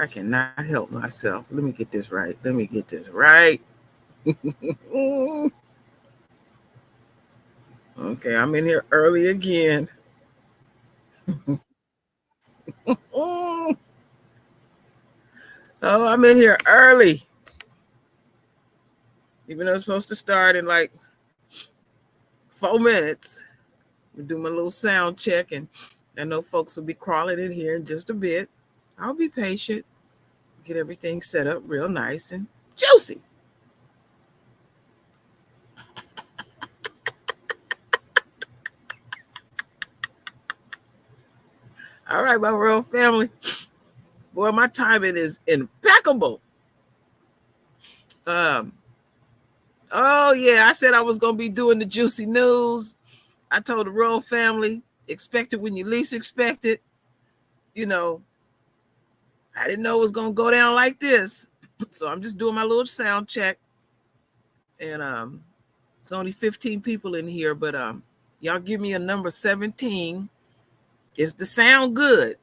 I cannot help myself. Let me get this right. Let me get this right. Okay, I'm in here early again. Oh, I'm in here early. Even though it's supposed to start in like 4 minutes. We do my little sound check, and I know folks will be crawling in here in just a bit. I'll be patient, get everything set up real nice and juicy. All right, my royal family. Boy, my timing is impeccable. Um, oh yeah, I said I was gonna be doing the juicy news. I told the royal family, expect it when you least expect it. You know, I didn't know it was gonna go down like this. So I'm just doing my little sound check. And it's only 15 people in here, but y'all give me a number 17. Is the sound good?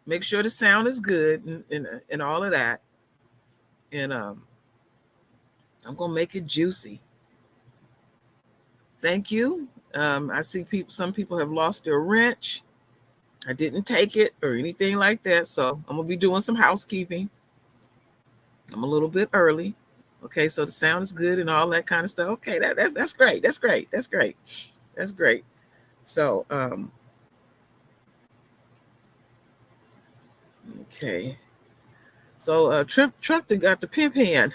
Make sure the sound is good and all of that. And I'm gonna make it juicy. Thank you. I see some people have lost their wrench. I didn't take it or anything like that, so I'm gonna be doing some housekeeping. I'm a little bit early. Okay, so the sound is good and all that kind of stuff. Okay, that's great. That's great. That's great. That's great. So okay. So Trump got the pimp hand.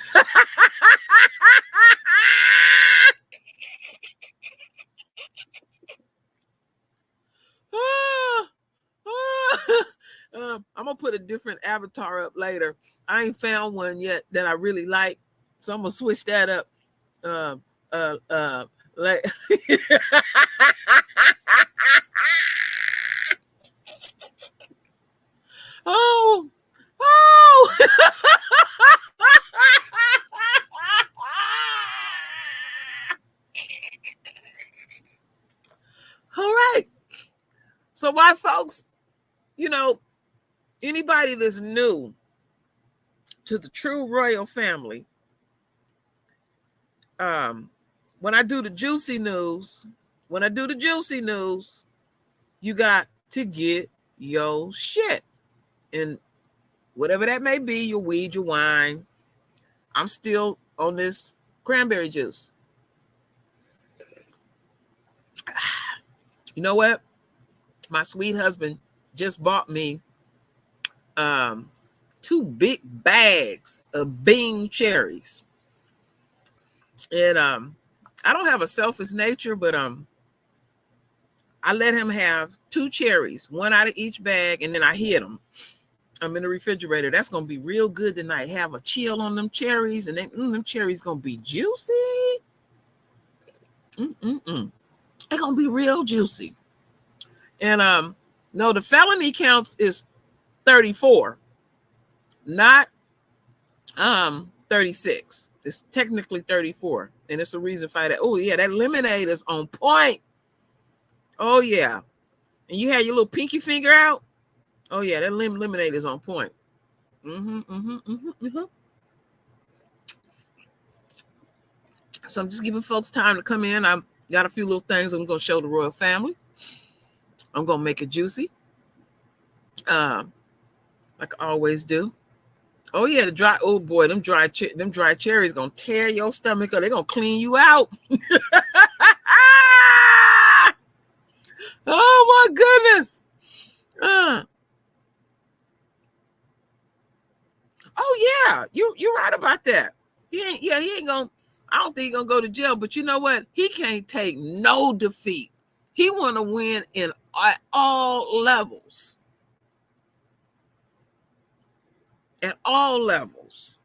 I'm gonna put a different avatar up later. I ain't found one yet that I really like, so I'm gonna switch that up. Um, like, oh, oh. All right. So, why, folks? You know, anybody that's new to the true royal family, when I do the juicy news, you got to get your shit. And whatever that may be, your weed, your wine. I'm still on this cranberry juice. You know what? My sweet husband just bought me 2 big bags of bean cherries. And I don't have a selfish nature, but I let him have 2 cherries, one out of each bag, and then I hid them. I'm in the refrigerator. That's gonna be real good tonight. Have a chill on them cherries, and then them cherries gonna be juicy. They're gonna be real juicy. And no, the felony counts is 34, not 36. It's technically 34, and it's a reason for that. Oh yeah, that lemonade is on point. Oh yeah, and you had your little pinky finger out. Oh yeah, that lemonade is on point. So I'm just giving folks time to come in. I've got a few little things I'm going to show the royal family. I'm going to make it juicy, like I always do. Oh yeah, the dry. Oh boy, them dry cherries gonna tear your stomach up. They're gonna clean you out. Oh my goodness. Oh yeah, you're right about that. He ain't gonna. I don't think he's gonna go to jail. But you know what? He can't take no defeat. He want to win in all levels. At all levels.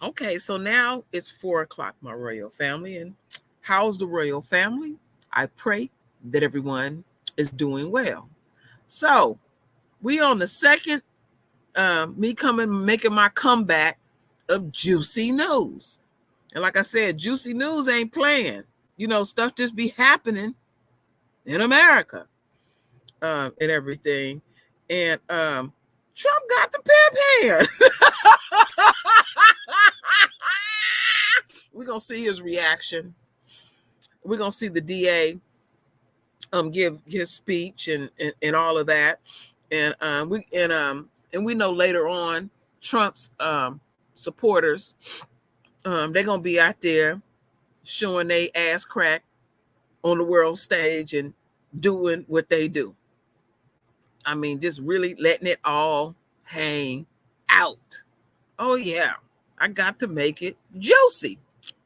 Okay, so now it's 4:00, my royal family. And how's the royal family? I pray that everyone is doing well. So we on the second, making my comeback of juicy news. And like I said, juicy news ain't playing. You know, stuff just be happening in America and everything. And Trump got the pimp hand. We're gonna see his reaction. We're gonna see the DA give his speech and all of that. And we know later on Trump's supporters, they're gonna be out there showing they ass crack on the world stage and doing what they do. I mean, just really letting it all hang out. Oh yeah, I got to make it juicy.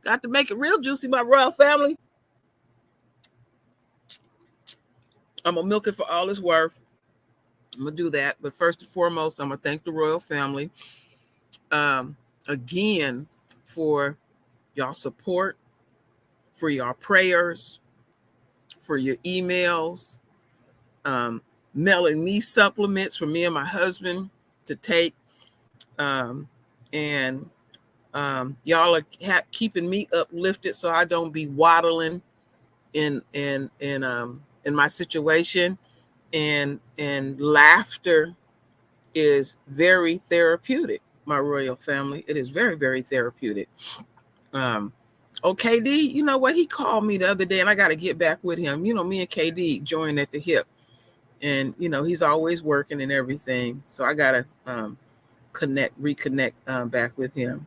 Got to make it real juicy, my royal family. I'm gonna milk it for all it's worth. I'm gonna do that, but first and foremost, I'm gonna thank the royal family again for y'all support, for your prayers, for your emails, mailing me supplements for me and my husband to take, and y'all are keeping me uplifted so I don't be waddling in my situation, and laughter is very therapeutic, my royal family. It is very, very therapeutic. KD, you know what? He called me the other day and I got to get back with him. You know, me and KD joined at the hip, and, you know, he's always working and everything. So I got to reconnect back with him.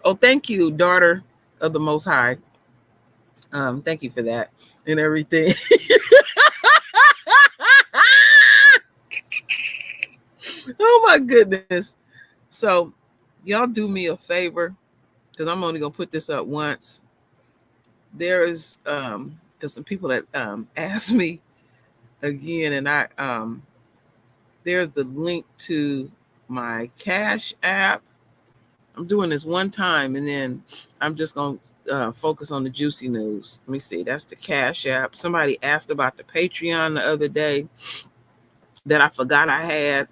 Oh, thank you, daughter of the Most High. Thank you for that and everything. Oh my goodness. So y'all do me a favor, because I'm only gonna put this up once. There's some people that asked me again, and I there's the link to my Cash App. I'm doing this one time, and then I'm just gonna focus on the juicy news. Let me see. That's the Cash App. Somebody asked about the Patreon the other day that I forgot I had.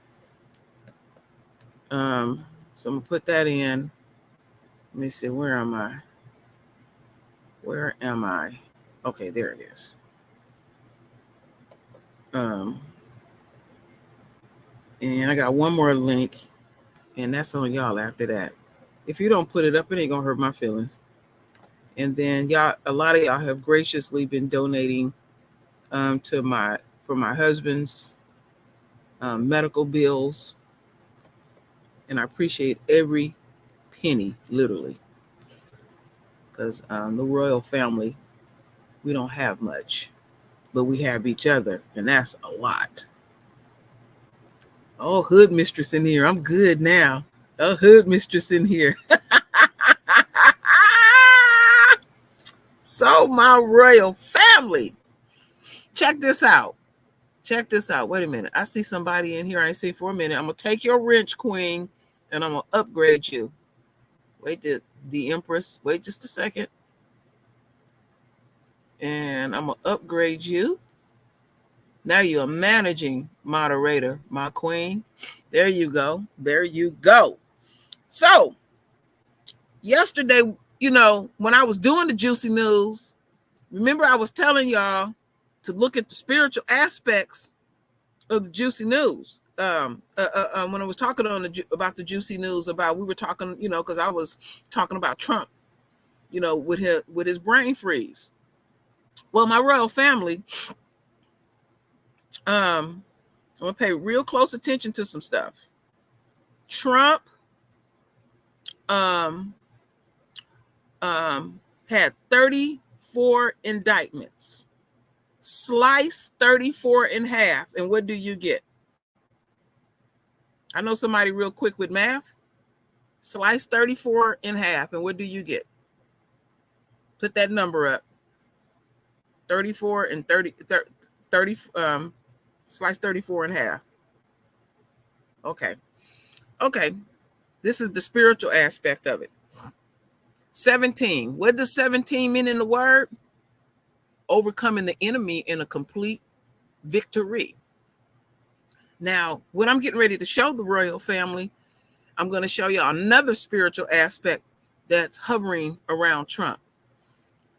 So I'm gonna put that in. Let me see. Where am I? Where am I? Okay, there it is. And I got one more link, and that's on y'all after that. If you don't put it up, it ain't gonna hurt my feelings. And then y'all, a lot of y'all have graciously been donating for my husband's medical bills, and I appreciate every penny, literally, because the royal family, we don't have much, but we have each other, and that's a lot. Oh, hood mistress in here. I'm good now. A hood mistress in here. So, my royal family, check this out. Check this out. Wait a minute. I see somebody in here I ain't seen for a minute. I'm going to take your wrench, queen, and I'm going to upgrade you. Wait, the Empress. Wait just a second. And I'm going to upgrade you. Now you're a managing moderator, my queen. There you go. There you go. So, yesterday, you know, when I was doing the juicy news, remember I was telling y'all to look at the spiritual aspects of the juicy news. When I was talking about the juicy news, we were talking, you know, because I was talking about Trump, you know, with his brain freeze. Well, my royal family, I'm gonna pay real close attention to some stuff. Trump had 34 indictments. Slice 34 in half, and what do you get? I know somebody real quick with math. Slice 34 in half, and what do you get? Put that number up. 34 and 30 slice 34 in half. Okay. This is the spiritual aspect of it. 17. What does 17 mean in the word? Overcoming the enemy in a complete victory. Now, what I'm getting ready to show the royal family, I'm going to show you another spiritual aspect that's hovering around Trump.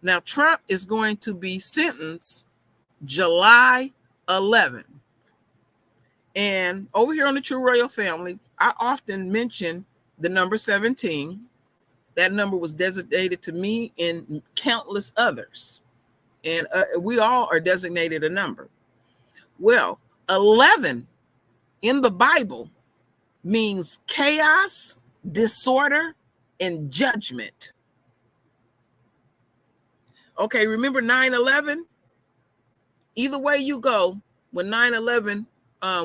Now, Trump is going to be sentenced July 11th. And over here on the True Royal Family, I often mention the number 17. That number was designated to me and countless others. And we all are designated a number. Well, 11 in the Bible means chaos, disorder, and judgment. Okay, remember 9/11? Either way you go, when 9/11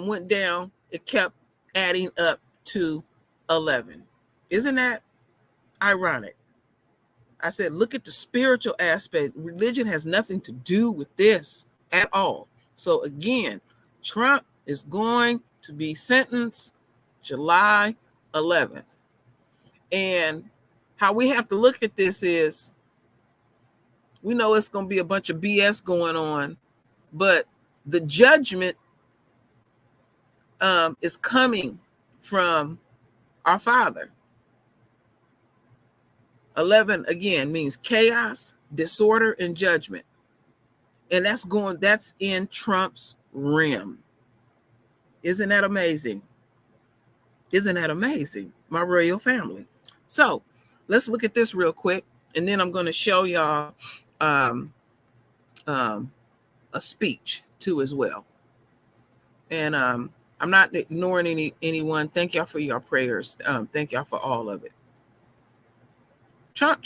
went down, it kept adding up to 11. Isn't that ironic? I said, look at the spiritual aspect. Religion has nothing to do with this at all. So again, Trump is going to be sentenced July 11th. And how we have to look at this is, we know it's going to be a bunch of BS going on, but the judgment is coming from our Father. 11 again means chaos, disorder, and judgment. And that's in Trump's realm. Isn't that amazing? Isn't that amazing, my royal family? So let's look at this real quick, and then I'm going to show y'all a speech too as well. And I'm not ignoring anyone. Thank y'all for your prayers. Thank y'all for all of it. Trump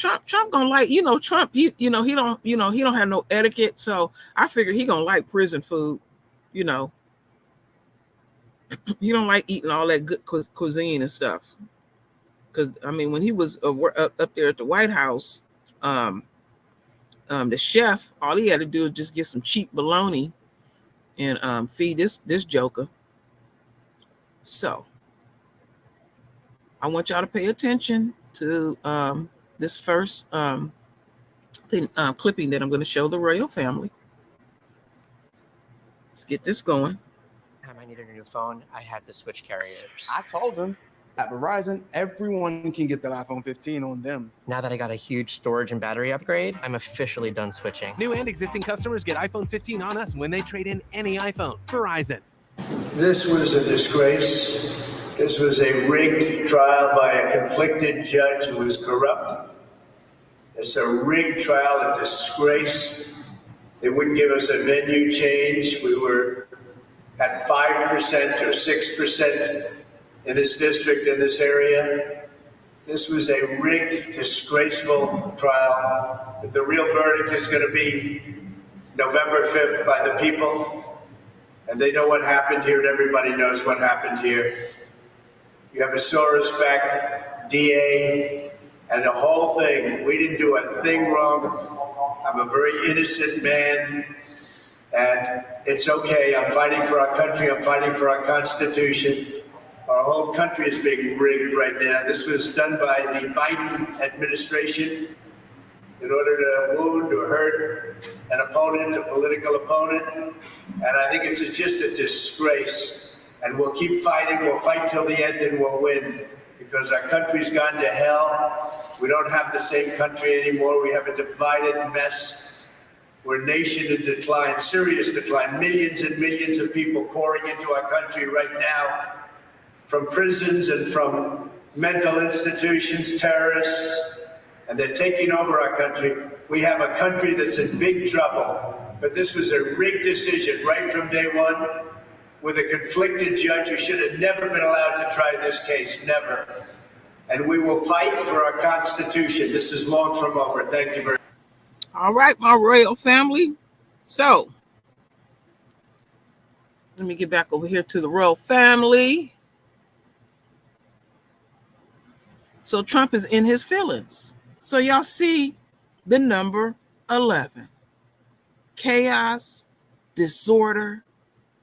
gonna like, Trump, he don't have no etiquette. So I figure he gonna like prison food, He don't like eating all that good cuisine and stuff. Because when he was up there at the White House, the chef, all he had to do was just get some cheap bologna and feed this joker. So I want y'all to pay attention to this first clipping that I'm going to show the royal family. Let's get this going. I needed a new phone. I had to switch carriers. I told him at Verizon, everyone can get that iPhone 15 on them. Now that I got a huge storage and battery upgrade, I'm officially done switching. New and existing customers get iPhone 15 on us when they trade in any iPhone. Verizon. This was a disgrace. This was a rigged trial by a conflicted judge who was corrupt. It's a rigged trial, a disgrace. They wouldn't give us a venue change. We were at 5% or 6% in this district, in this area. This was a rigged, disgraceful trial. But the real verdict is going to be November 5th by the people. And they know what happened here, and everybody knows what happened here. You have a Soros-backed DA, and the whole thing. We didn't do a thing wrong. I'm a very innocent man, and it's okay. I'm fighting for our country. I'm fighting for our Constitution. Our whole country is being rigged right now. This was done by the Biden administration in order to wound or hurt an opponent, a political opponent. And I think it's just a disgrace. And we'll keep fighting. We'll fight till the end, and we'll win, because our country's gone to hell. We don't have the same country anymore. We have a divided mess. We're a nation in decline, serious decline. Millions and millions of people pouring into our country right now from prisons and from mental institutions, terrorists, and they're taking over our country. We have a country that's in big trouble. But this was a rigged decision right from day one, with a conflicted judge who should have never been allowed to try this case, never. And we will fight for our Constitution. This is long from over. Thank you very much. All right, my royal family. So let me get back over here to the royal family. So Trump is in his feelings. So y'all see the number 11. Chaos, disorder,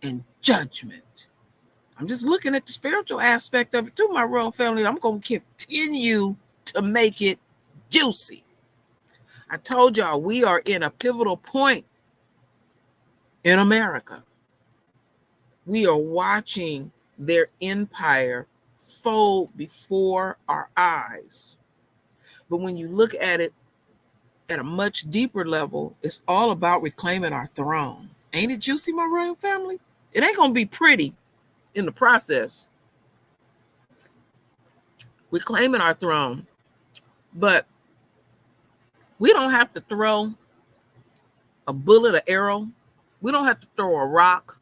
and judgment. I'm just looking at the spiritual aspect of it too, my royal family. I'm going to continue to make it juicy. I told y'all we are in a pivotal point in America. We are watching their empire fold before our eyes. But when you look at it at a much deeper level, it's all about reclaiming our throne. Ain't it juicy, my royal family? It ain't going to be pretty. in the process. We're claiming our throne, but we don't have to throw a bullet, an arrow. We don't have to throw a rock.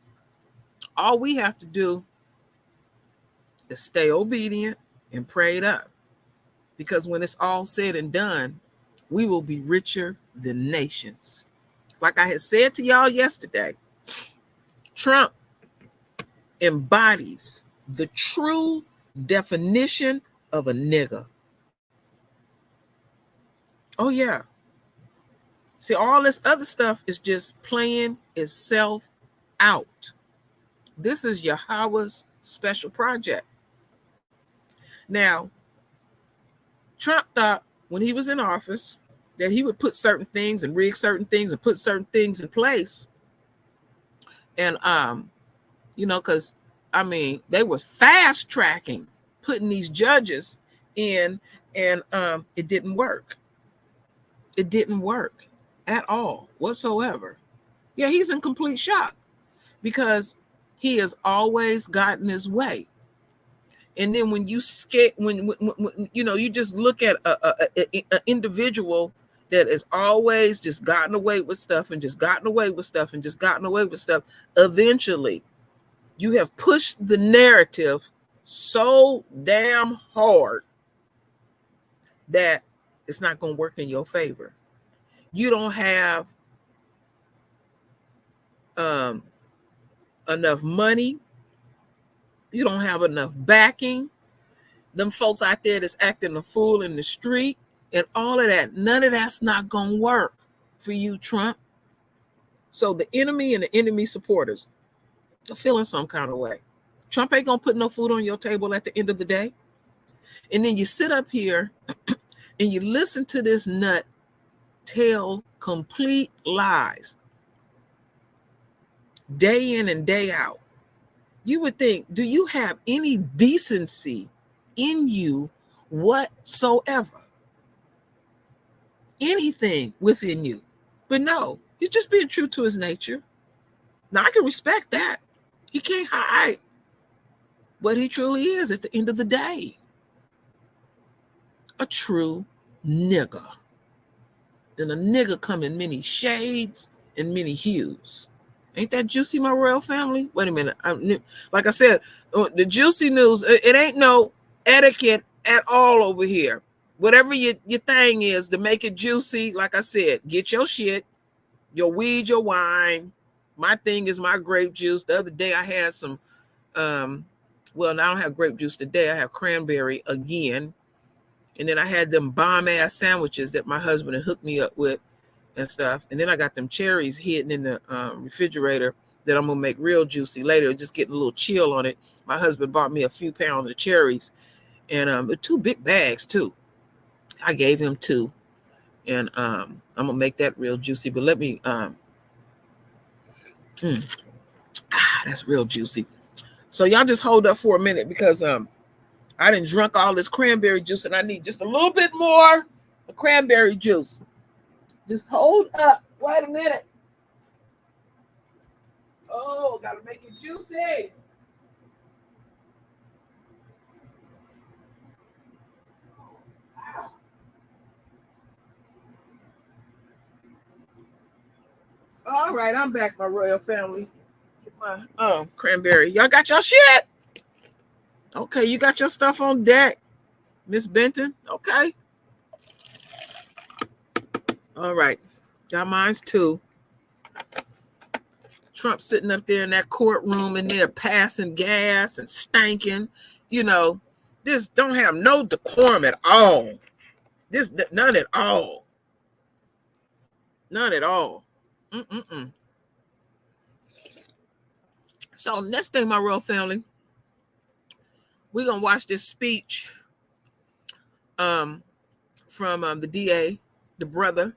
All we have to do is stay obedient and prayed up. Because when it's all said and done, we will be richer than nations. Like I had said to y'all yesterday, Trump embodies the true definition of a nigga. Oh, yeah. See, all this other stuff is just playing itself out. This is Yahweh's special project. Now, Trump thought when he was in office that he would put certain things and rig certain things and put certain things in place. And, because, they were fast tracking, putting these judges in, and it didn't work. It didn't work at all whatsoever. Yeah, he's in complete shock because he has always gotten his way. And then when you when you just look at an individual that has always just gotten away with stuff and just gotten away with stuff and just gotten away with stuff, eventually you have pushed the narrative so damn hard that it's not going to work in your favor. You don't have enough money. You don't have enough backing. Them folks out there that's acting a fool in the street and all of that, none of that's not going to work for you, Trump. So the enemy and the enemy supporters are feeling some kind of way. Trump ain't going to put no food on your table at the end of the day. And then you sit up here and you listen to this nut tell complete lies day in and day out. You would think, do you have any decency in you whatsoever? Anything within you? But no, he's just being true to his nature. Now, I can respect that. He can't hide what he truly is at the end of the day. A true nigga. And a nigga come in many shades and many hues. Ain't that juicy, my royal family? Wait a minute. Like I said, the juicy news, it ain't no etiquette at all over here. Whatever your thing is to make it juicy, like I said, get your shit, your weed, your wine. My thing is my grape juice. The other day I had some, well, I don't have grape juice today. I have cranberry again. And then I had them bomb-ass sandwiches that my husband had hooked me up with and stuff. And then I got them cherries hidden in the refrigerator that I'm going to make real juicy later, just getting a little chill on it. My husband bought me a few pounds of cherries and 2 big bags too. I gave him 2. And I'm going to make that real juicy. But let me, that's real juicy. So y'all just hold up for a minute because I done drunk all this cranberry juice and I need just a little bit more of cranberry juice. Just hold up. Wait a minute. Oh, gotta make it juicy. Wow. All right, I'm back, my royal family. Get my cranberry. Y'all got your shit? Okay, you got your stuff on deck, Miss Benton. Okay. All right. Got mine too. Trump sitting up there in that courtroom and they're passing gas and stanking. Just don't have no decorum at all. None at all. None at all. So next thing, my royal family, we're going to watch this speech from the DA, the brother.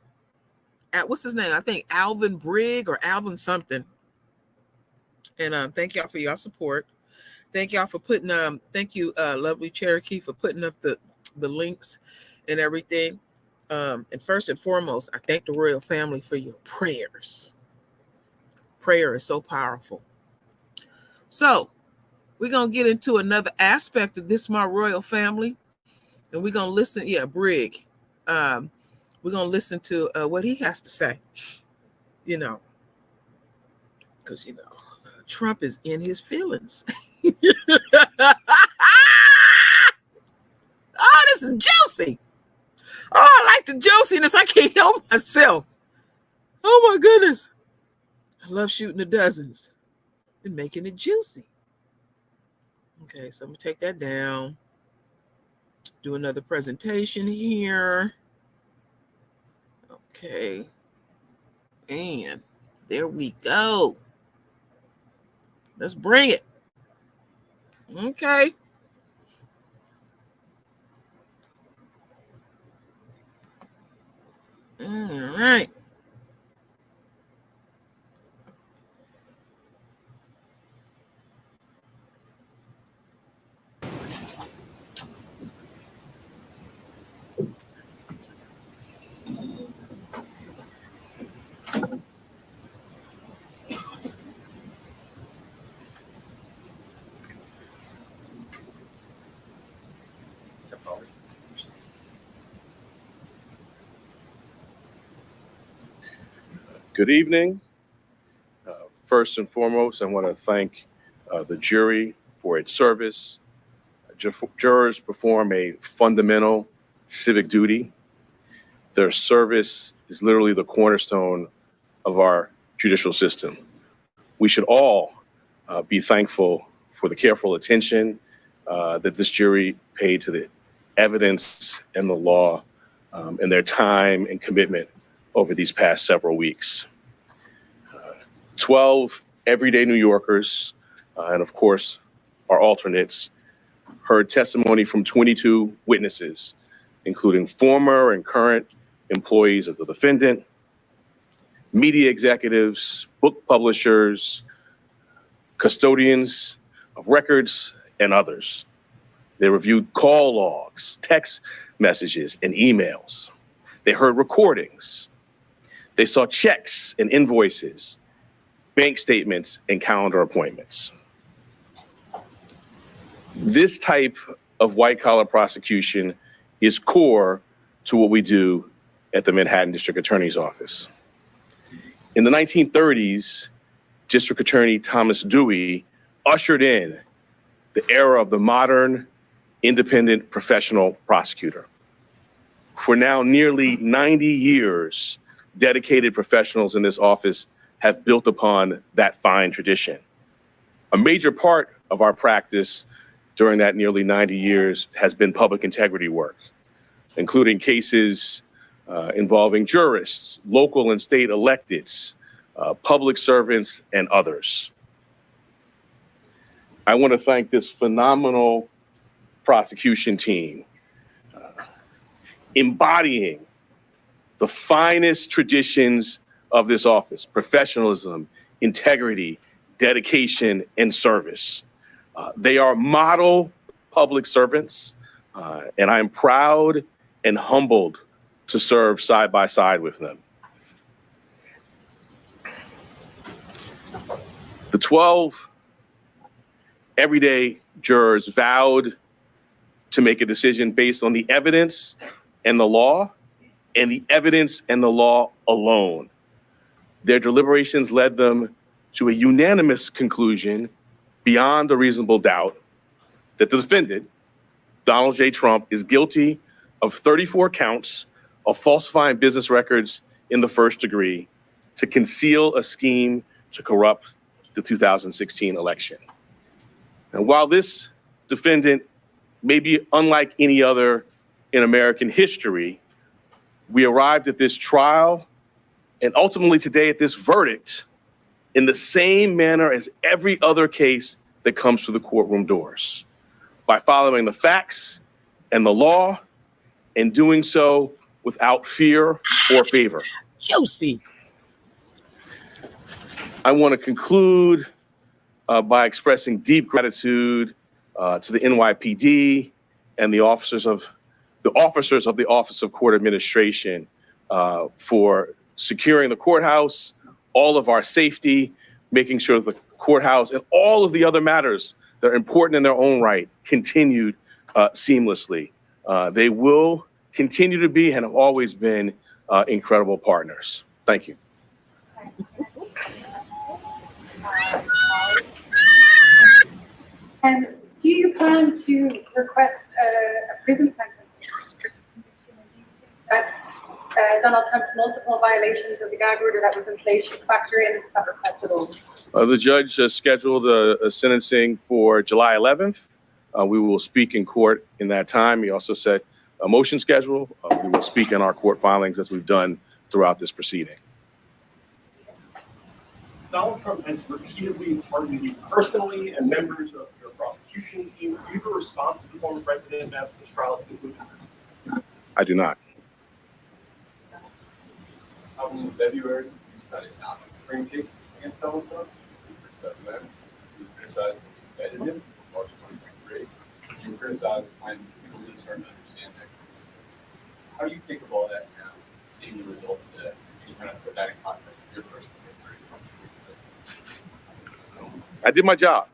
What's his name? I think Alvin Brigg or Alvin something. And thank y'all for your support. Thank y'all for putting thank you, lovely Cherokee, for putting up the links and everything. And first and foremost, I thank the royal family for your prayers. Prayer is so powerful. So We're going to get into another aspect of this, my royal family. And we're going to listen. Yeah, Brig. We're going to listen to what he has to say. You know, because, you know, Trump is in his feelings. Oh, this is juicy. Oh, I like the juiciness. I can't help myself. Oh, my goodness. I love shooting the dozens and making it juicy. Okay, so I'm going to take that down. Do another presentation here. Okay. And there we go. Let's bring it. Okay. All right. Good evening. First and foremost, I want to thank the jury for its service. Jurors perform a fundamental civic duty. Their service is literally the cornerstone of our judicial system. We should all be thankful for the careful attention that this jury paid to the evidence and the law and their time and commitment over these past several weeks. 12 everyday New Yorkers, and of course, our alternates, heard testimony from 22 witnesses, including former and current employees of the defendant, media executives, book publishers, custodians of records, and others. They reviewed call logs, text messages, and emails. They heard recordings. They saw checks and invoices, bank statements, and calendar appointments. This type of white-collar prosecution is core to what we do at the Manhattan District Attorney's Office. In the 1930s, District Attorney Thomas Dewey ushered in the era of the modern, independent professional prosecutor. For now nearly 90 years, dedicated professionals in this office have built upon that fine tradition. A major part of our practice during that nearly 90 years has been public integrity work, including cases involving jurists, local and state electeds, public servants, and others. I want to thank this phenomenal prosecution team, embodying the finest traditions of this office: professionalism, integrity, dedication, and service. They are model public servants, and I am proud and humbled to serve side by side with them. The 12 everyday jurors vowed to make a decision based on the evidence and the law, and the evidence and the law alone. Their deliberations led them to a unanimous conclusion, beyond a reasonable doubt, that the defendant, Donald J. Trump, is guilty of 34 counts of falsifying business records in the first degree to conceal a scheme to corrupt the 2016 election. And while this defendant may be unlike any other in American history, we arrived at this trial and ultimately today at this verdict in the same manner as every other case that comes through the courtroom doors, by following the facts and the law, and doing so without fear or favor. Juicy. I want to conclude by expressing deep gratitude to the NYPD and the officers of the Office of Court Administration for securing the courthouse, all of our safety, making sure the courthouse and all of the other matters that are important in their own right continued seamlessly. They will continue to be and have always been incredible partners. Thank you. And do you plan to request a prison sentence? Donald Trump's multiple violations of the gag order that was in place should factor into that request at all? The judge scheduled a sentencing for July 11th. We will speak in court in that time. He also set a motion schedule. We will speak in our court filings as we've done throughout this proceeding. Donald Trump has repeatedly targeted you personally and members of your prosecution team. Do you have a response to the former president after this trial is concluded? I do not. In February, you decided not to bring a case against Donald Trump. You criticized them. You criticized embedded him. March 2023. You criticized when people really started to understand that. How do you think of all that now, seeing the results today? Can you kind of put that in context of your personal history? I did my job.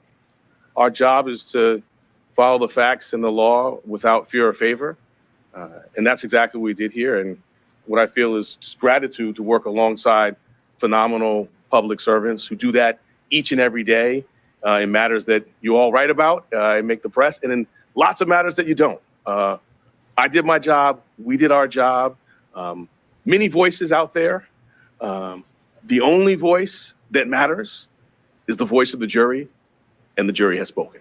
Our job is to follow the facts and the law without fear or favor. And that's exactly what we did here. And what I feel is just gratitude to work alongside phenomenal public servants who do that each and every day in matters that you all write about and make the press, and in lots of matters that you don't. I did my job. We did our job. Many voices out there. The only voice that matters is the voice of the jury, and the jury has spoken.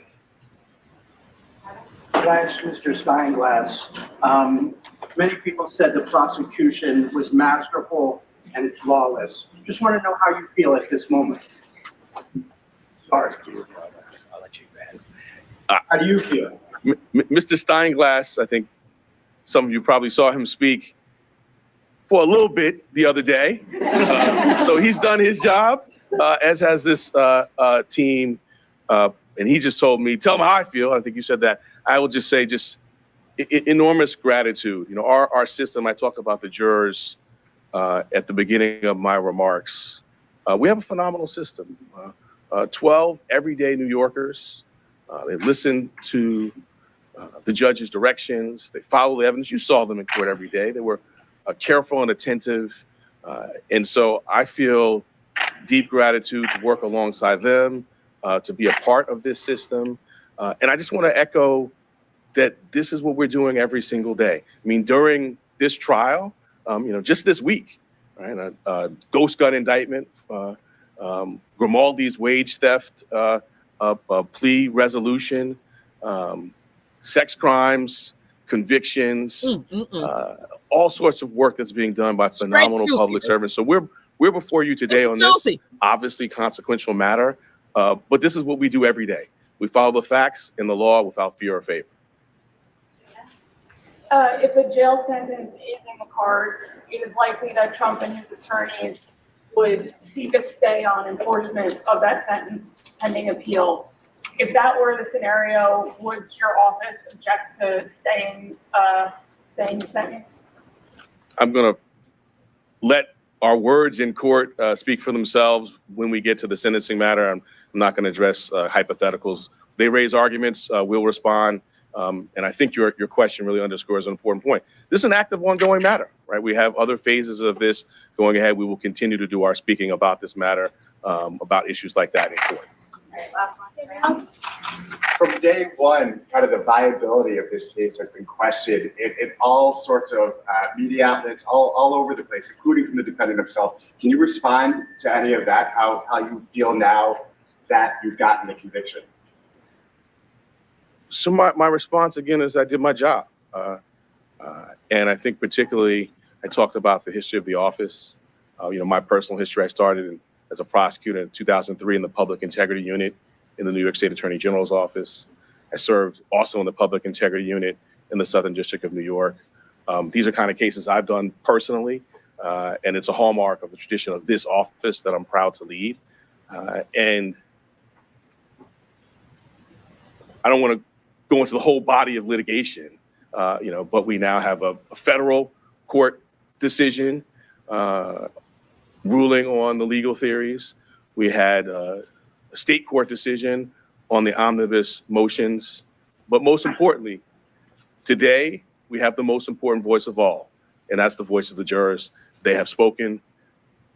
Could I ask Mr. Steinglass? Many people said the prosecution was masterful and flawless. Just want to know how you feel at this moment. Sorry. I'll let you go ahead. How do you feel? Mr. Steinglass, I think some of you probably saw him speak for a little bit the other day. So he's done his job, as has this team. And he just told me, tell him how I feel. I think you said that. I will just say enormous gratitude. You know, our system, I talk about the jurors at the beginning of my remarks. We have a phenomenal system. 12 everyday New Yorkers. They listen to the judge's directions. They follow the evidence. You saw them in court every day. They were careful and attentive. And so I feel deep gratitude to work alongside them, to be a part of this system. And I just want to echo that this is what we're doing every single day. I mean, during this trial, just this week, right? Ghost gun indictment, Grimaldi's wage theft plea resolution, sex crimes, convictions, all sorts of work that's being done by phenomenal public servants. So we're before you today on this obviously consequential matter, but this is what we do every day. We follow the facts and the law without fear or favor. If a jail sentence is in the cards, it is likely that Trump and his attorneys would seek a stay on enforcement of that sentence pending appeal. If that were the scenario, would your office object to staying the sentence? I'm going to let our words in court speak for themselves when we get to the sentencing matter. I'm not going to address hypotheticals. They raise arguments, we'll respond. And I think your question really underscores an important point. This is an active, ongoing matter, right? We have other phases of this going ahead. We will continue to do our speaking about this matter, about issues like that in court. All right, last one. From day one, kind of the viability of this case has been questioned in all sorts of media outlets, all over the place, including from the defendant himself. Can you respond to any of that? How you feel now that you've gotten the conviction? So my response again is I did my job. And I think particularly I talked about the history of the office. My personal history, I started as a prosecutor in 2003 in the Public Integrity Unit in the New York State Attorney General's office. I served also in the Public Integrity Unit in the Southern District of New York. These are kind of cases I've done personally, and it's a hallmark of the tradition of this office that I'm proud to lead. And I don't want to go into the whole body of litigation, but we now have a federal court decision ruling on the legal theories. We had a state court decision on the omnibus motions. But most importantly, today we have the most important voice of all, and that's the voice of the jurors. They have spoken.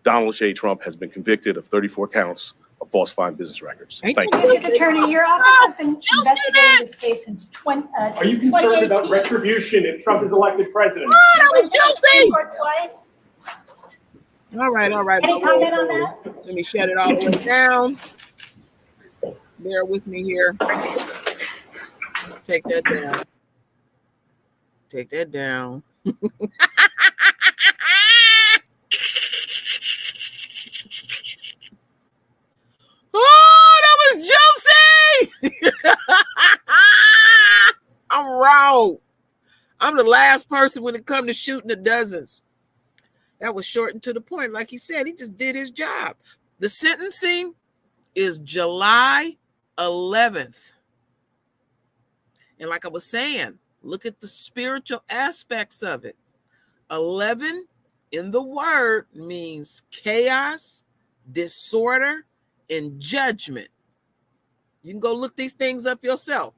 Donald J. Trump has been convicted of 34 counts of falsifying business records. Thank you. District Attorney, your office has been investigating this case since Are you concerned about 2018. retribution if Trump is elected president? Oh, that was juicy. Twice. All right, all right. Any comment on that? Let me shut it all the way down. Bear with me here. Take that down. Take that down. Oh, that was juicy. I'm wrong. I'm the last person when it comes to shooting the dozens. That was short and to the point. Like he said, he just did his job. The sentencing is July 11th. And like I was saying, look at the spiritual aspects of it. 11 in the word means chaos, disorder, and judgment. You can go look these things up yourself.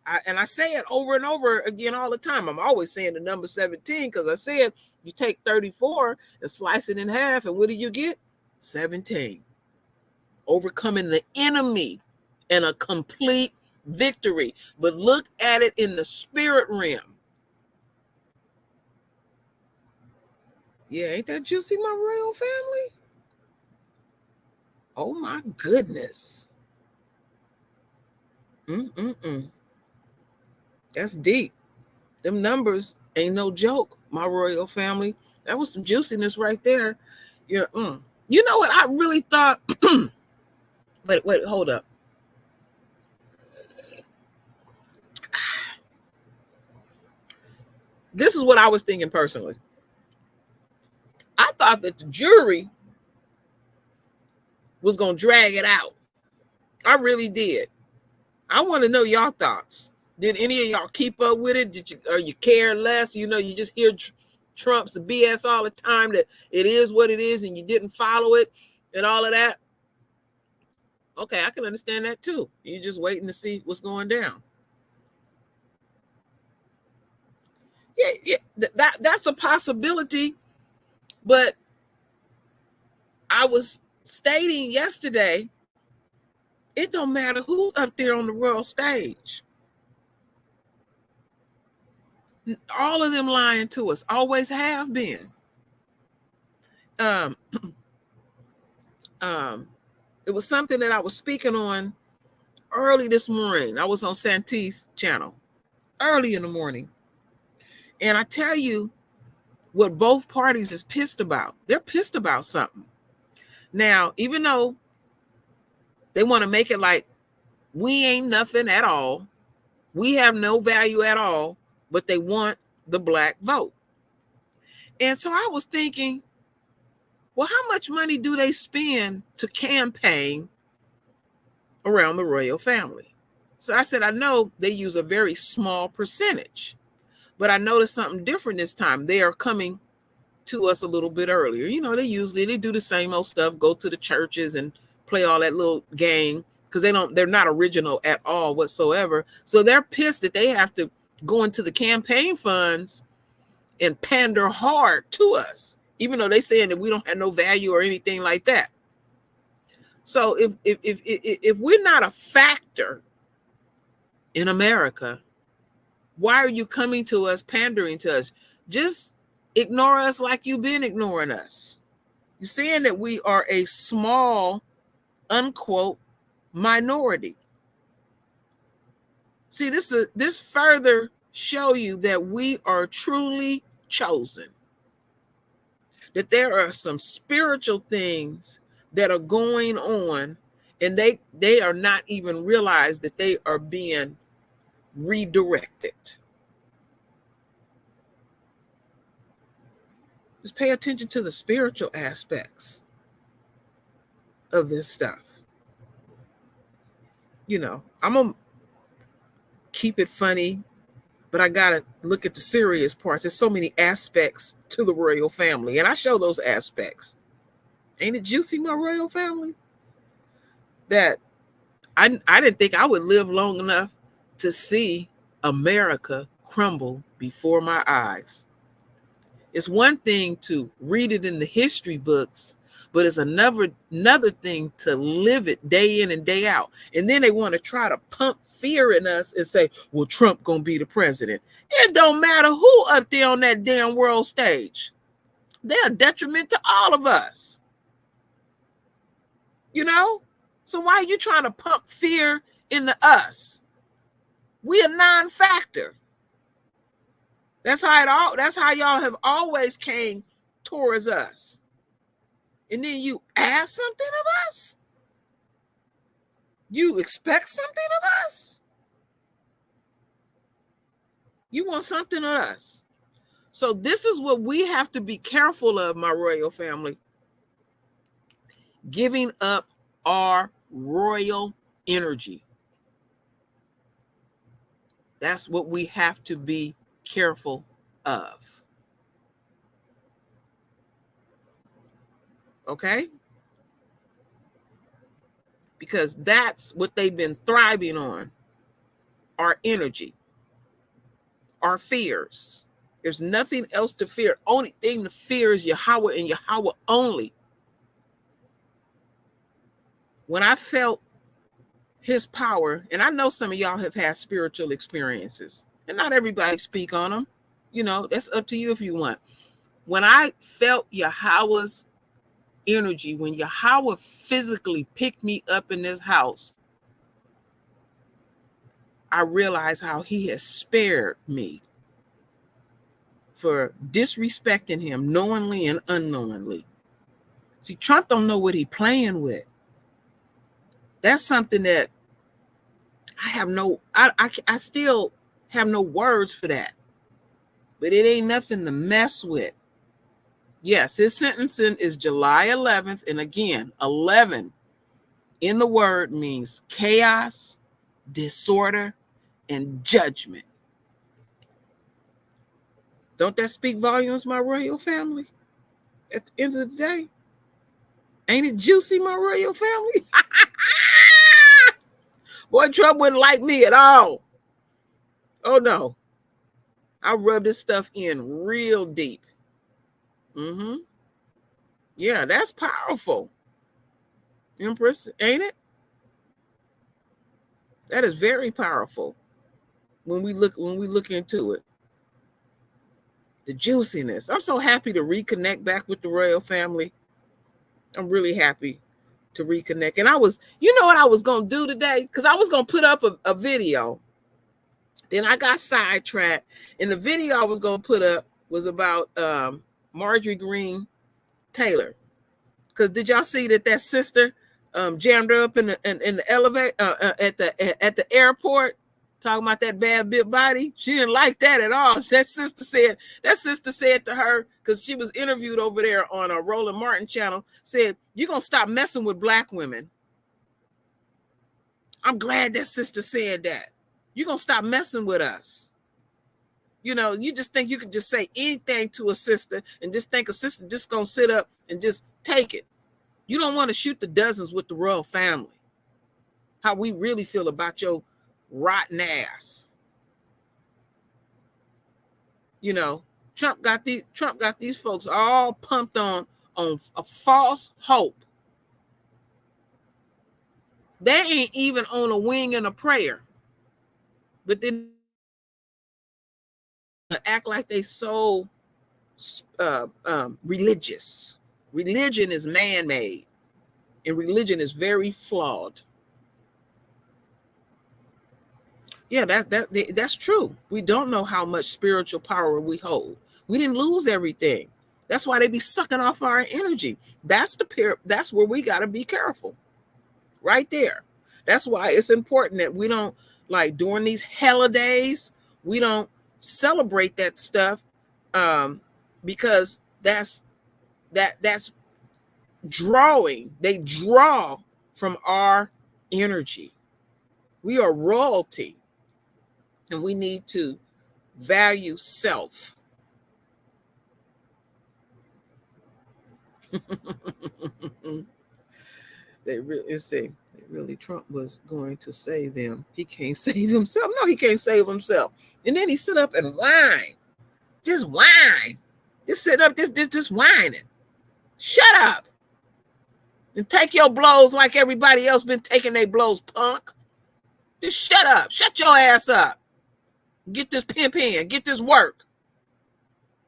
I say it over and over again all the time. I'm always saying the number 17 because I said you take 34 and slice it in half, and what do you get? 17. Overcoming the enemy and a complete victory. But look at it in the spirit realm. Yeah, ain't that juicy, my royal family? Oh my goodness. That's deep. Them numbers ain't no joke, my royal family. That was some juiciness right there. Yeah. You know what? I really thought. Wait, hold up. This is what I was thinking personally. I thought that the jury was going to drag it out. I really did. I want to know y'all thoughts. Did any of y'all keep up with it? Did you, or you care less? You know, you just hear Trump's BS all the time that it is what it is and you didn't follow it and all of that. Okay, I can understand that too. You're just waiting to see what's going down. Yeah, that's a possibility. But I was stating yesterday, it don't matter who's up there on the world stage. All of them lying to us, always have been. It was something that I was speaking on early this morning. I was on Santee's channel early in the morning. And I tell you what both parties is pissed about. They're pissed about something. Now, even though they want to make it like we ain't nothing at all, we have no value at all, but they want the black vote. And so I was thinking, well, how much money do they spend to campaign around the royal family? So I said, I know they use a very small percentage, but I noticed something different this time. They are coming to us a little bit earlier. You know, they do the same old stuff, go to the churches and play all that little game because they're not original at all whatsoever. So they're pissed that they have to go into the campaign funds and pander hard to us, even though they're saying that we don't have no value or anything like that. So if we're not a factor in America, why are you coming to us, pandering to us? Just ignore us like you've been ignoring us. You're saying that we are a small, unquote, minority. See, this further show you that we are truly chosen. That there are some spiritual things that are going on, and they are not even realized that they are being redirected. Just pay attention to the spiritual aspects of this stuff. You know, I'm gonna keep it funny, but I gotta look at the serious parts. There's so many aspects to the royal family, and I show those aspects. Ain't it juicy, my royal family? That I didn't think I would live long enough to see America crumble before my eyes. It's one thing to read it in the history books, but it's another thing to live it day in and day out. And then they want to try to pump fear in us and say, well, Trump gonna be the president. It don't matter who up there on that damn world stage. They're a detriment to all of us. You know? So why are you trying to pump fear into us? We a non-factor. That's how y'all have always came towards us. And then you ask something of us? You expect something of us? You want something of us. So this is what we have to be careful of, my royal family. Giving up our royal energy. That's what we have to be careful of. Okay? Because that's what they've been thriving on. Our energy. Our fears. There's nothing else to fear. Only thing to fear is Yahweh and Yahweh only. When I felt his power, and I know some of y'all have had spiritual experiences, and not everybody speak on them. You know, that's up to you if you want. When I felt Yahweh's energy, when Yahweh physically picked me up in this house, I realized how he has spared me for disrespecting him knowingly and unknowingly. See, Trump don't know what he playing with. That's something that I still have no words for that. But it ain't nothing to mess with. Yes, his sentencing is July 11th. And again, 11 in the word means chaos, disorder, and judgment. Don't that speak volumes, my royal family? At the end of the day, ain't it juicy, my royal family? Boy, Trump wouldn't like me at all. Oh, no. I rub this stuff in real deep. Yeah, that's powerful. Empress, ain't it? That is very powerful when we look into it. The juiciness. I'm so happy to reconnect back with the royal family. I'm really happy to reconnect. And you know what I was going to do today? Because I was going to put up a video. Then I got sidetracked. And the video I was going to put up was about Marjorie Green Taylor. Because did y'all see that sister jammed her up in the elevator at the airport, talking about that bad bit body? She didn't like that at all. That sister said to her, because she was interviewed over there on a Roland Martin channel, said, "You're gonna stop messing with black women." I'm glad that sister said that. You're gonna stop messing with us. You know, you just think you could just say anything to a sister and just think a sister just gonna sit up and just take it. You don't want to shoot the dozens with the royal family. How we really feel about your rotten ass. You know, Trump got these folks all pumped on a false hope. They ain't even on a wing and a prayer. But then act like they so religious. Religion is man-made, and religion is very flawed. Yeah, that's true. We don't know how much spiritual power we hold. We didn't lose everything. That's why they be sucking off our energy. That's where we got to be careful. Right there. That's why it's important that we don't, like, during these holidays, we don't celebrate that stuff, because that's drawing. They draw from our energy. We are royalty, and we need to value self. They really Trump was going to save them. He can't save himself. No, he can't save himself. And then he sit up and whine. Just whine. Just sit up, just whining. Shut up. And take your blows like everybody else been taking their blows, punk. Just shut up. Shut your ass up. Get this pimp in. Get this work.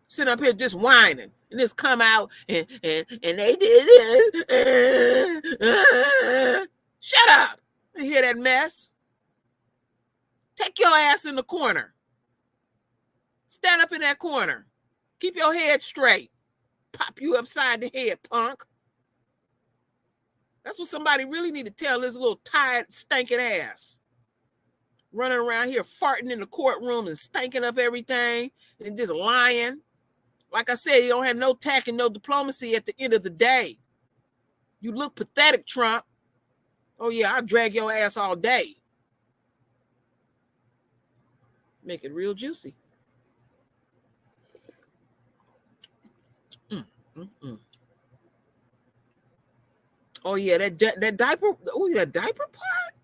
Sit up here just whining. And just come out and they did it. Shut up. You hear that mess? Take your ass in the corner. Stand up in that corner. Keep your head straight. Pop you upside the head, punk. That's what somebody really need to tell this little tired, stinking ass. Running around here farting in the courtroom and stinking up everything and just lying. Like I said, you don't have no tact and no diplomacy at the end of the day. You look pathetic, Trump. Oh, yeah, I'll drag your ass all day. Make it real juicy. Oh, yeah, that diaper. Oh, that diaper part.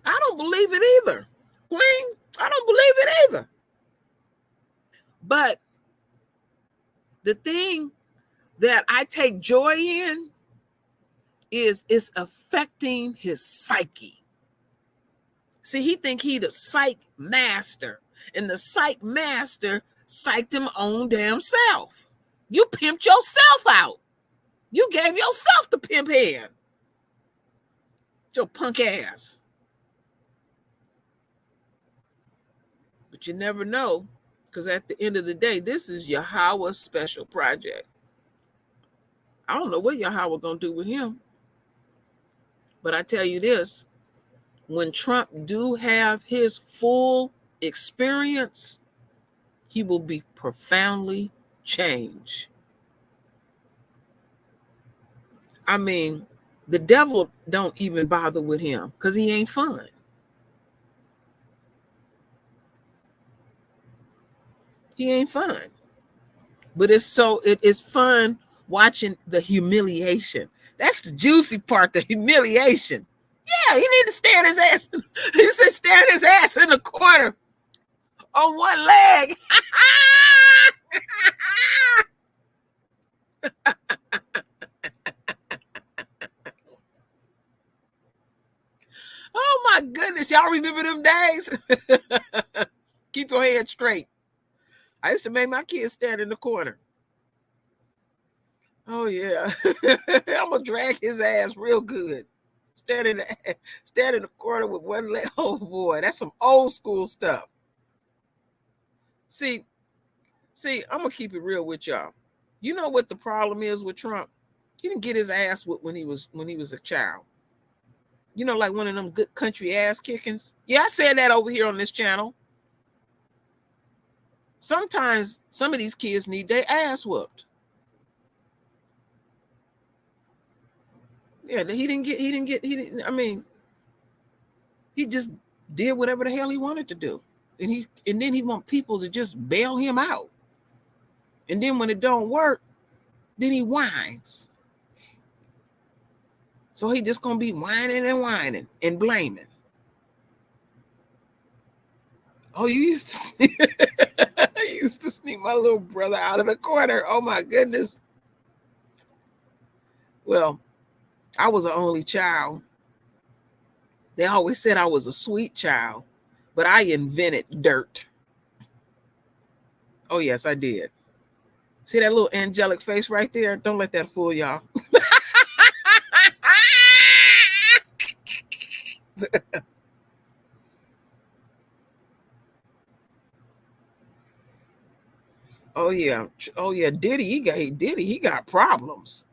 I don't believe it either. Queen, I don't believe it either. But the thing that I take joy in is it's affecting his psyche. See, he think he the psych master, and the psych master psyched him own damn self. You pimped yourself out. You gave yourself the pimp hand. Your punk ass. But you never know, because at the end of the day, this is Yahweh's special project. I don't know what Yahweh gonna do with him. But I tell you this, when Trump do have his full experience, he will be profoundly changed. I mean, the devil don't even bother with him because he ain't fun. He ain't fun. But it's fun watching the humiliation. That's the juicy part, the humiliation. Yeah, he need to stand his ass. He said stand his ass in the corner on one leg. Oh my goodness, y'all remember them days? Keep your head straight. I used to make my kids stand in the corner. Oh yeah. I'm gonna drag his ass real good. Stand in the corner with one leg. Oh boy, that's some old school stuff. See, I'm gonna keep it real with y'all. You know what the problem is with Trump? He didn't get his ass whipped when he was a child. You know, like one of them good country ass kickings. Yeah, I said that over here on this channel. Sometimes some of these kids need their ass whooped. Yeah, I mean, he just did whatever the hell he wanted to do. And then he want people to just bail him out. And then when it don't work, then he whines. So he just gonna be whining and blaming. Oh, you used to sneak my little brother out of the corner. Oh my goodness. Well, I was an only child. They always said I was a sweet child, but I invented dirt. Oh yes, I did. See that little angelic face right there? Don't let that fool y'all. Oh yeah, Diddy, he got problems.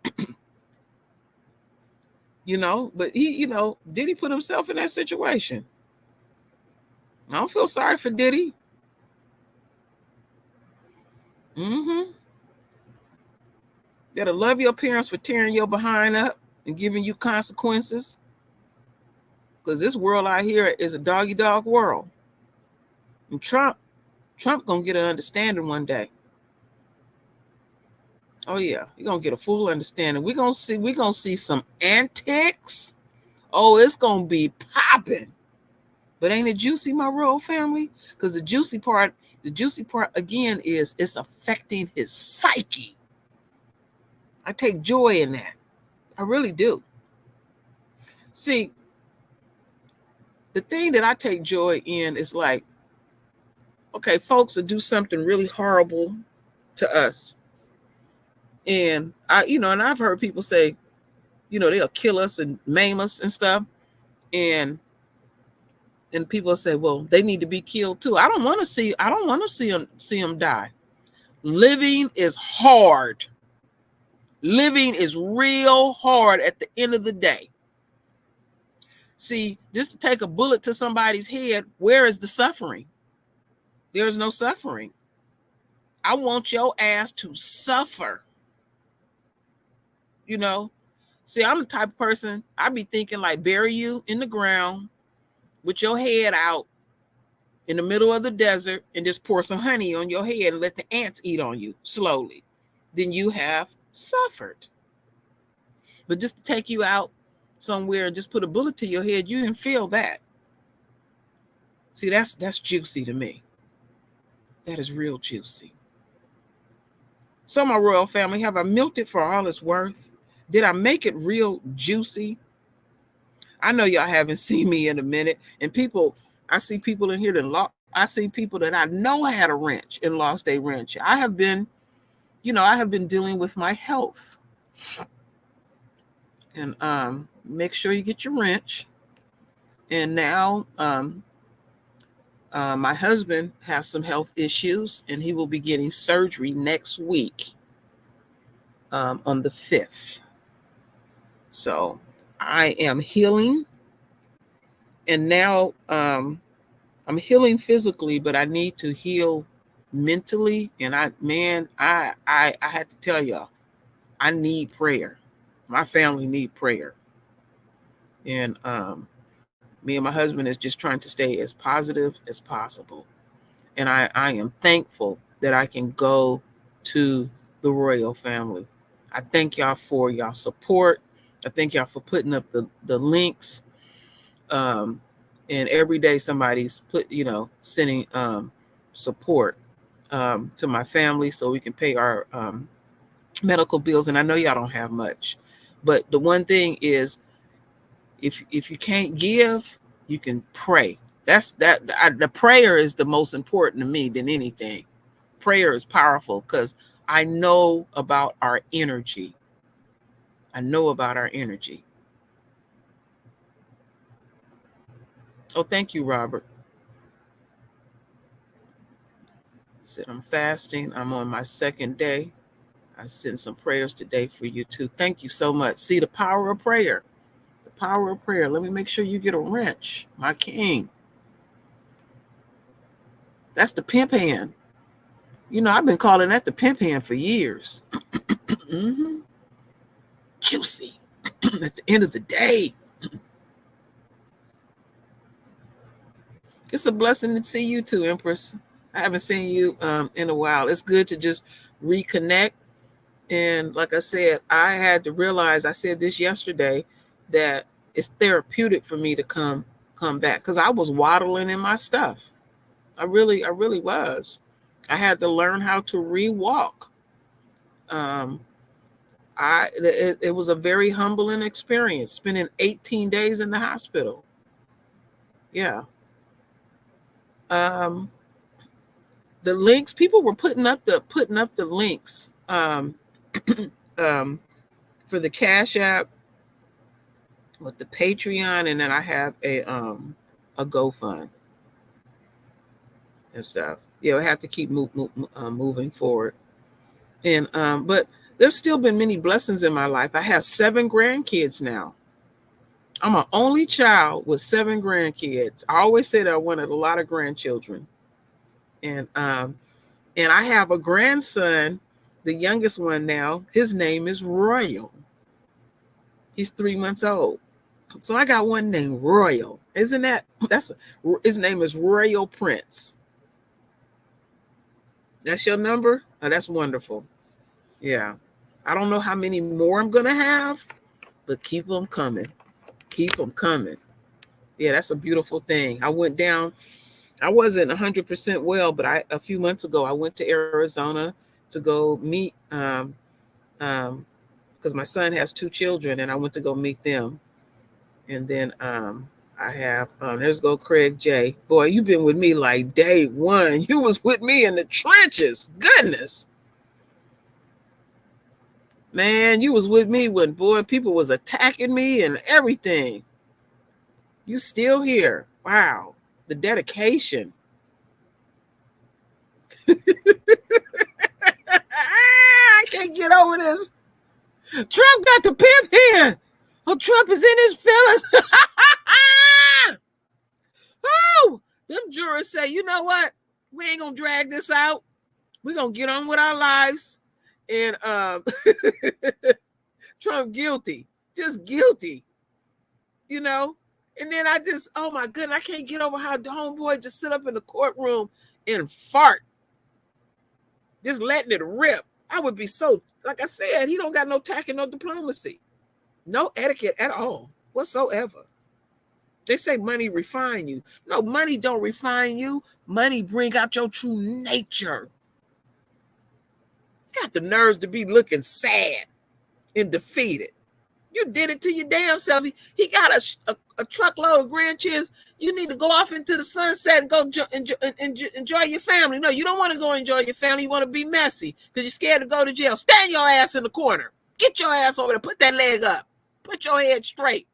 You know, but Diddy put himself in that situation. I don't feel sorry for Diddy. You gotta love your parents for tearing your behind up and giving you consequences. Because this world out here is a doggy dog world. And Trump gonna get an understanding one day. Oh yeah, you're gonna get a full understanding. We're gonna see some antics. Oh, it's gonna be popping. But ain't it juicy, my royal family? Because the juicy part again is it's affecting his psyche. I take joy in that. I really do. See, the thing that I take joy in is like, okay, folks will do something really horrible to us. And and I've heard people say, they'll kill us and maim us and stuff. And people say, well, they need to be killed too. I don't want to see them die. Living is hard. Living is real hard at the end of the day. See, just to take a bullet to somebody's head, where is the suffering? There's no suffering. I want your ass to suffer. See, I'm the type of person, I be thinking like bury you in the ground with your head out in the middle of the desert and just pour some honey on your head and let the ants eat on you slowly. Then you have suffered. But just to take you out somewhere and just put a bullet to your head, you didn't feel that. See, that's juicy to me. That is real juicy. So my royal family, have I milked it for all it's worth? Did I make it real juicy? I know y'all haven't seen me in a minute. And I see people in here I see people that I know had a wrench and lost a wrench. I have been dealing with my health. And make sure you get your wrench. And now my husband has some health issues, and he will be getting surgery next week on the 5th. So I am healing. And now I'm healing physically, but I need to heal mentally. And I had to tell y'all, I need prayer. My family need prayer. And me and my husband is just trying to stay as positive as possible. And I am thankful that I can go to the royal family. I thank y'all for y'all support. I thank y'all for putting up the links. And every day somebody's sending support to my family so we can pay our medical bills. And I know y'all don't have much, but the one thing is, if you can't give, you can pray. The prayer is the most important to me than anything. Prayer is powerful because I know about our energy. I know about our energy. Oh, thank you, Robert. Said I'm fasting. I'm on my 2nd day. I sent some prayers today for you too. Thank you so much. See the power of prayer. The power of prayer. Let me make sure you get a wrench, my king. That's the pimp hand. I've been calling that the pimp hand for years. Mm-hmm. Juicy. At the end of the day. It's a blessing to see you too, Empress. I haven't seen you in a while. It's good to just reconnect. And like I said, I had to realize, I said this yesterday, that it's therapeutic for me to come back, because I was waddling in my stuff. I really was. I had to learn how to re-walk. It was a very humbling experience, spending 18 days in the hospital. Yeah. The links, people were putting up the links for the Cash App with the Patreon, and then I have a GoFund and stuff. I have to keep moving forward. And but there's still been many blessings in my life. I have 7 grandkids now. I'm an only child with 7 grandkids. I always said I wanted a lot of grandchildren. And I have a grandson, the youngest one now. His name is Royal. He's 3 months old. So I got one named Royal. His name is Royal Prince. That's your number? Oh, that's wonderful. Yeah. I don't know how many more I'm going to have, but keep them coming. Keep them coming. Yeah, that's a beautiful thing. I went down. I wasn't 100% well, but a few months ago, I went to Arizona to go meet, because my son has 2 children, and I went to go meet them. And then I have, there's go Craig J. Boy, you've been with me like day one. You was with me in the trenches. Goodness. Man, you was with me when, boy, people was attacking me and everything. You still here. Wow. The dedication. I can't get over this. Trump got the pimp here. Oh, Trump is in his feelings. Oh, them jurors say, you know what? We ain't gonna drag this out. We're gonna get on with our lives. And Trump guilty, just guilty, you know. And then I just, oh my goodness, I can't get over how the homeboy just sit up in the courtroom and fart, just letting it rip. I would be so, like I said, he don't got no tact and no diplomacy, no etiquette at all whatsoever. They say money refine you. No, money don't refine you. Money bring out your true nature. You got the nerves to be looking sad and defeated. You did it to your damn self. He got a truckload of grandkids. You need to go off into the sunset and go enjoy your family. No, you don't want to go enjoy your family. You want to be messy because you're scared to go to jail. Stand your ass in the corner. Get your ass over there. Put that leg up. Put your head straight.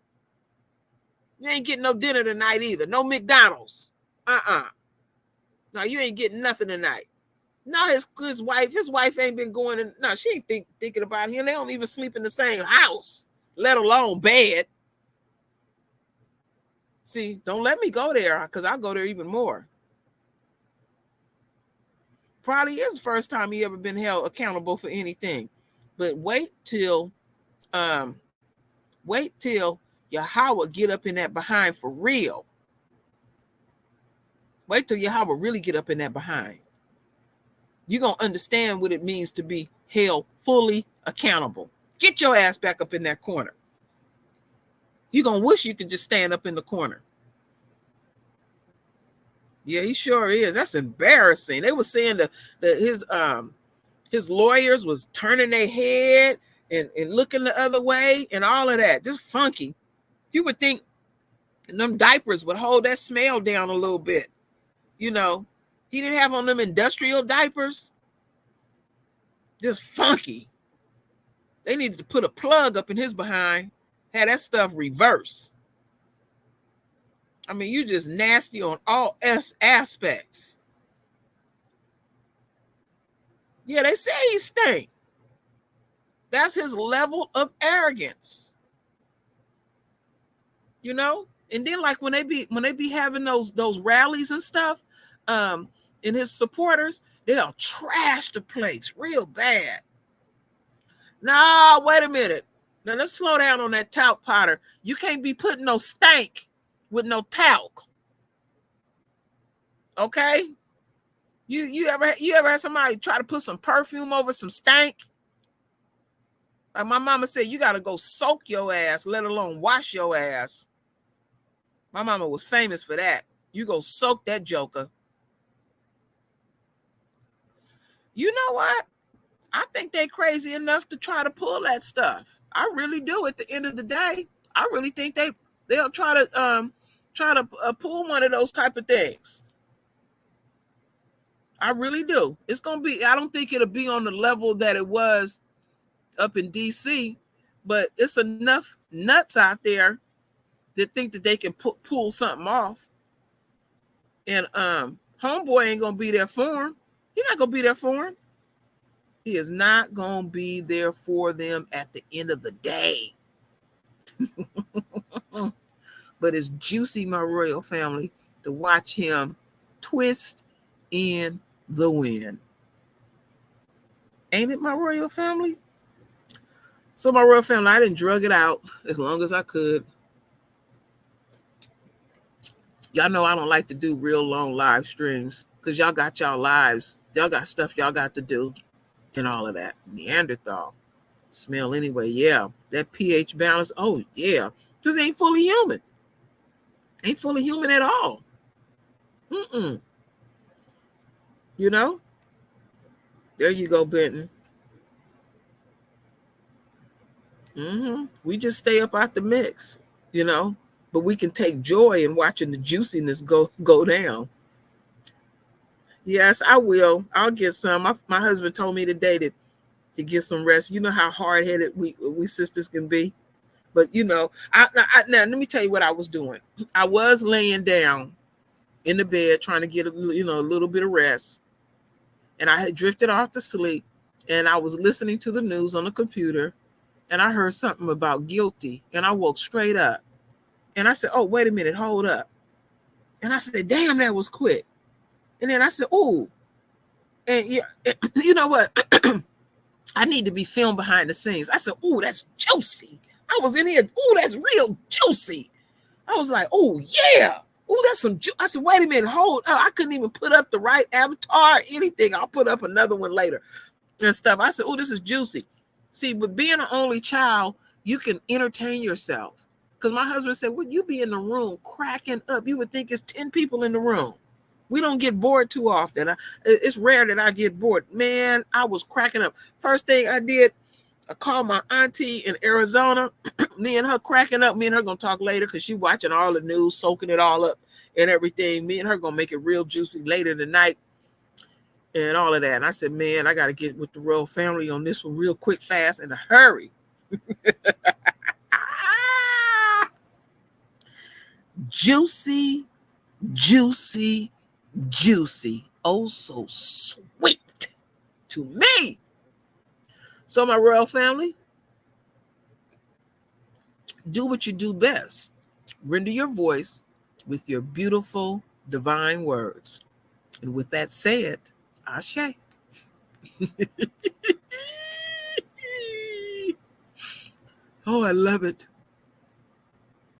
You ain't getting no dinner tonight either. No McDonald's. No, you ain't getting nothing tonight. No, his wife ain't been going in. No, she ain't thinking about him. They don't even sleep in the same house, let alone bed. See, don't let me go there because I'll go there even more. Probably is the first time he ever been held accountable for anything. But wait till Yahweh get up in that behind for real. Wait till Yahweh really get up in that behind. You're going to understand what it means to be held fully accountable. Get your ass back up in that corner. You're going to wish you could just stand up in the corner. Yeah, he sure is. That's embarrassing. They were saying that his lawyers was turning their head and looking the other way and all of that. Just funky. You would think them diapers would hold that smell down a little bit. You know, he didn't have on them industrial diapers. Just funky. They needed to put a plug up in his behind. Had that stuff reverse. I mean, you just nasty on all aspects. Yeah, they say he stink. That's his level of arrogance. You know? And then like when they be having those rallies and stuff, and his supporters, they'll trash the place real bad. No, wait a minute. Now let's slow down on that talc powder. You can't be putting no stank with no talc. Okay? You ever had somebody try to put some perfume over some stank? Like my mama said, you gotta go soak your ass, let alone wash your ass. My mama was famous for that. You go soak that joker. You know what? I think they crazy enough to try to pull that stuff. I really do. At the end of the day, I really think they'll try to pull one of those type of things. I really do. It's gonna be. I don't think it'll be on the level that it was up in DC, but it's enough nuts out there that think that they can pull something off. And homeboy ain't gonna be there for him. He's not gonna be there for him. He is not gonna be there for them at the end of the day. But it's juicy, my royal family, to watch him twist in the wind. Ain't it, my royal family? So my royal family, I didn't drug it out as long as I could. Y'all know I don't like to do real long live streams because y'all got y'all lives. Y'all got stuff y'all got to do and all of that. Neanderthal. Smell anyway. Yeah. That pH balance. Oh, yeah. Because ain't fully human. Ain't fully human at all. Mm-mm. You know? There you go, Benton. We just stay up out the mix, you know? But we can take joy in watching the juiciness go down. Yes, I will. I'll get some. My husband told me today to get some rest. You know how hard-headed we sisters can be. But, you know, now let me tell you what I was doing. I was laying down in the bed trying to get a little bit of rest. And I had drifted off to sleep. And I was listening to the news on the computer. And I heard something about guilty. And I woke straight up. And I said, oh, wait a minute, hold up. And I said, damn, that was quick. And then I said, oh, and yeah, you know what? I need to be filmed behind the scenes. I said, oh, that's juicy. I was in here, oh, that's real juicy. I was like, oh, yeah. Oh, that's some I said, wait a minute, hold up. I couldn't even put up the right avatar or anything. I'll put up another one later and stuff. I said, oh, this is juicy. See, but being an only child, you can entertain yourself. Because my husband said, would you be in the room cracking up? You would think it's 10 people in the room. We don't get bored too often. It's rare that I get bored. Man, I was cracking up. First thing I did, I called my auntie in Arizona. Me and her cracking up. Me and her going to talk later because she's watching all the news, soaking it all up and everything. Me and her going to make it real juicy later tonight and all of that. And I said, man, I got to get with the royal family on this one real quick, fast, in a hurry. Juicy, juicy, juicy. Oh, so sweet to me. So, my royal family, do what you do best. Render your voice with your beautiful divine words. And with that said, Ashe. Oh, I love it.